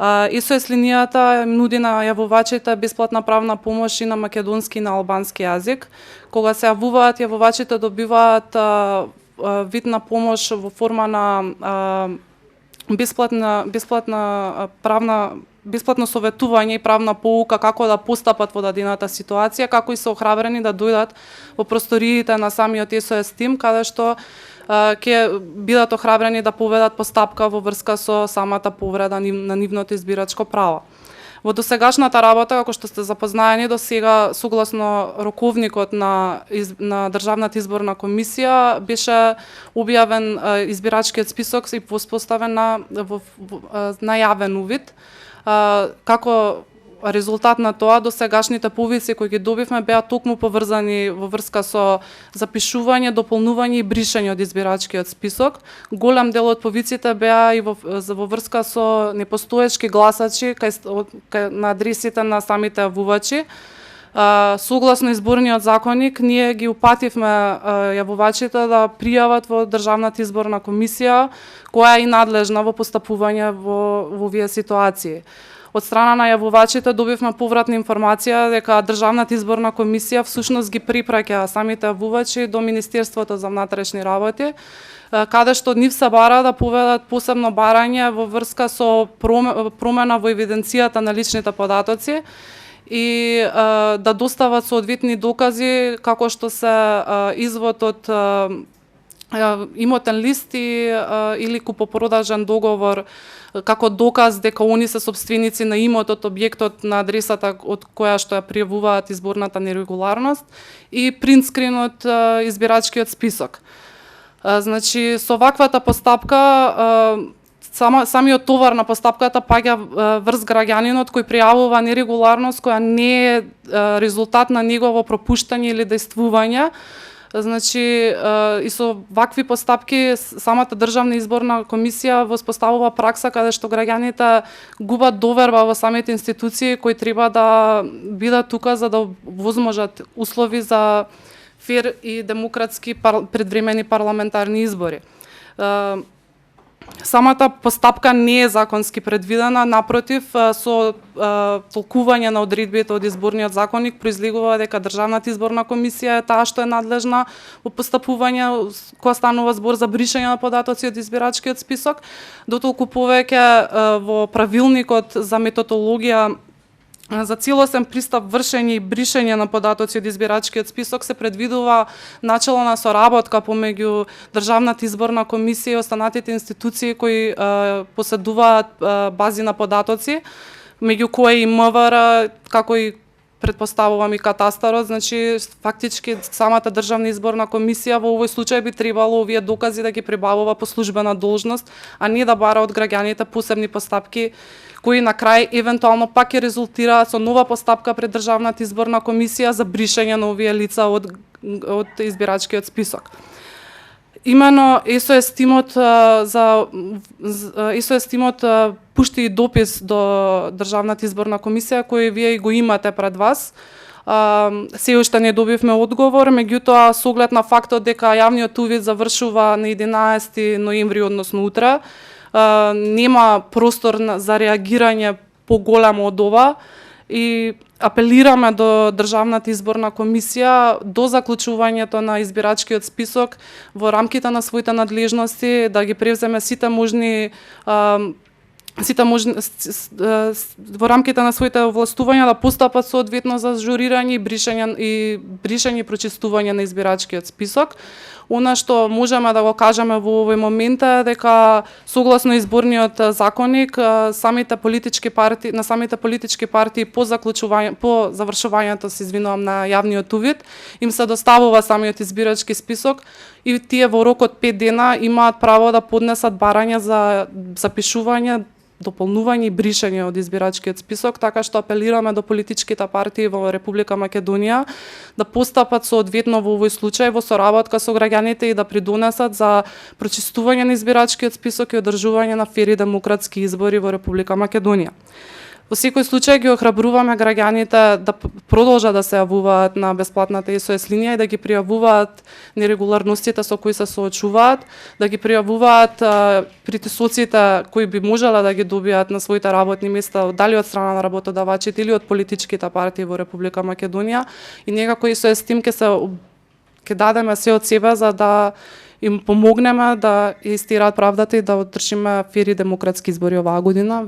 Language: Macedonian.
СОС линијата нуди на јавувачите бесплатна правна помош и на македонски и на албански јазик. Кога се јавуваат, јавувачите добиваат вид на помош во форма на бесплатно советување и правна поука како да постапат во дадената ситуација, како и се охрабрени да дојдат во просториите на самиот СОС тим, каде што ќе бидат охрабрени да поведат постапка во врска со самата повреда на нивното избирачко право. Во досегашната работа, како што сте запознаени, до сега согласно роковникот на Државната изборна комисија беше објавен избирачкиот список и воспоставен на јавен увид. Како резултат на тоа, досегашните повици кои ги добивме беа токму поврзани во врска со запишување, дополнување и бришање од избирачкиот список. Голем дел од повиците беа и во врска со непостоечки гласачи на адресите на самите јавувачи. Согласно изборниот законник, ние ги упативме јавувачите да пријават во Државната изборна комисија, која е и надлежна во постапување во овие ситуации. Од страна на јавувачите добивме повратна информација дека Државната изборна комисија всушност ги припраќа самите јавувачи до Министерството за внатрешни работи, каде што нив се бара да поведат посебно барање во врска со промена во евиденцијата на личните податоци и да достават соодветни докази како што се извод од имотен лист или купопродажен договор како доказ дека они се сопственици на имотот, објектот на адресата од која што ја пријавуваат изборната нерегуларност и принтскрин од избирачкиот список. Значи, со ваквата постапка самиот товар на постапката паѓа врз граѓанинот кој пријавува нерегуларност која не е резултат на негово пропуштање или дејствување. Значи, и со вакви постапки самата Државна изборна комисија воспоставува пракса каде што граѓаните губат доверба во самите институции кои треба да бидат тука за да возможат услови за фер и демократски предвремени парламентарни избори. Самата постапка не е законски предвидена, напротив, со толкување на одредбите од изборниот законник произлегува дека Државната изборна комисија е таа што е надлежна во постапување кога станува збор за бришање на податоци од избирачкиот список, дотолку повеќе во правилникот за методологија за целосен пристап вршење и бришење на податоци од избирачкиот список се предвидува начелна соработка помеѓу Државната изборна комисија и останатите институции кои поседуваат бази на податоци, меѓу кои и МВР, како и предпоставувам и катастарот. Значи фактички самата Државна изборна комисија во овој случај би требало овие докази да ги прибавува по службена должност, а не да бара од граѓаните посебни постапки кои на крај евентуално пак ќе резултираат со нова постапка пред Државната изборна комисија за бришање на овие лица од избирачкиот список. Имено СОС тимот пушти допис до Државната изборна комисија кој вие го имате пред вас. Се уште не добивме одговор, меѓутоа со оглед на фактот дека јавниот увид завршува на 11 ноември, односно утре, нема простор за реагирање поголемо од ова и апелираме до Државната изборна комисија до заклучувањето на избирачкиот список во рамките на своите надлежности да ги превземе сите можни во рамките на своите овластувања да постапат соодветно за журирање и бришање и прочистување на избирачкиот список. Она што можеме да го кажеме во овој момент е дека согласно изборниот законник самите политички партии по завршувањето на јавниот увид им се доставува самиот избирачки список и тие во рок од 5 дена имаат право да поднесат барање за запишување, дополнување и бришање од избирачкиот список, така што апелираме до политичките партии во Република Македонија да постапат соодветно во овој случај во соработка со граѓаните и да придонесат за прочистување на избирачкиот список и одржување на фер и демократски избори во Република Македонија. Во секој случај ги охрабруваме граѓаните да продолжат да се јавуваат на бесплатната SOS линија и да ги пријавуваат нерегуларностите со кои се соочуваат, да ги пријавуваат притисоците кои би можеле да ги добијат на своите работни места, дали од страна на работодавачите или од политичките партии во Република Македонија, и некако SOS тим ќе дадеме се од себе за да им помогнеме да истираат правдата и да одржиме фери демократски избори оваа година.